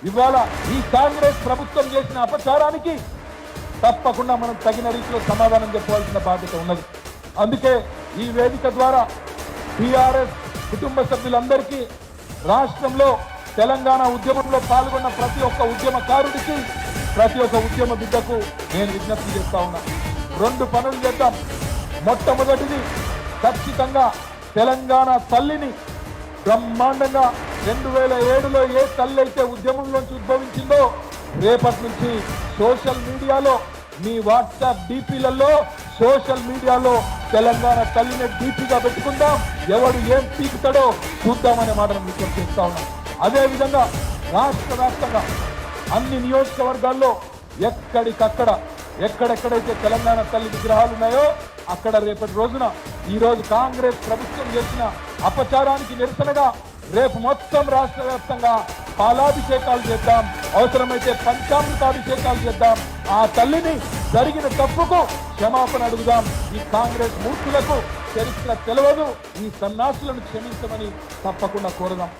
ఇవాళ ఈ కాంగ్రెస్ ప్రభుత్వం చేసిన అపచారానికి తప్పకుండా మనం తగిన రీతిలో సమాధానం చెప్పవలసిన బాధ్యత ఉన్నది. అందుకే ఈ వేదిక ద్వారా టీఆర్ఎస్ కుటుంబ సభ్యులందరికీ, రాష్ట్రంలో తెలంగాణ ఉద్యమంలో పాల్గొన్న ప్రతి ఒక్క ఉద్యమకారుడికి, ప్రతి ఒక్క ఉద్యమ బిడ్డకు నేను విజ్ఞప్తి చేస్తా ఉన్నా. 2 పనులు చేద్దాం. మొట్టమొదటిది, ఖచ్చితంగా తెలంగాణ తల్లిని బ్రహ్మాండంగా 2007లో ఏ తల్లి అయితే ఉద్యమంలోంచి ఉద్భవించిందో, రేపటి నుంచి సోషల్ మీడియాలో, మీ వాట్సాప్ డీపీలలో, సోషల్ మీడియాలో తెలంగాణ తల్లిని డీపీగా పెట్టుకుందాం. ఎవడు ఏం పీకుతాడో చూద్దామనే మాటను విజ్ఞప్తి చేస్తా ఉన్నాం. అదేవిధంగా రాష్ట్ర వ్యాప్తంగా అన్ని నియోజకవర్గాల్లో ఎక్కడికక్కడ ఎక్కడెక్కడైతే తెలంగాణ తల్లి విగ్రహాలు ఉన్నాయో అక్కడ రేపటి రోజున ఈరోజు కాంగ్రెస్ ప్రభుత్వం చేసిన అపచారానికి నిరసనగా రేపు మొత్తం రాష్ట్ర వ్యాప్తంగా పాలాభిషేకాలు చేద్దాం, అవసరమైతే పంచామృతాభిషేకాలు చేద్దాం. ఆ తల్లిని జరిగిన తప్పుకు క్షమాపణ అడుగుదాం. ఈ కాంగ్రెస్ మూర్ఖులకు చరిత్ర తెలియదు, ఈ సన్నాసులను క్షమించమని తప్పకుండా కోరదాం.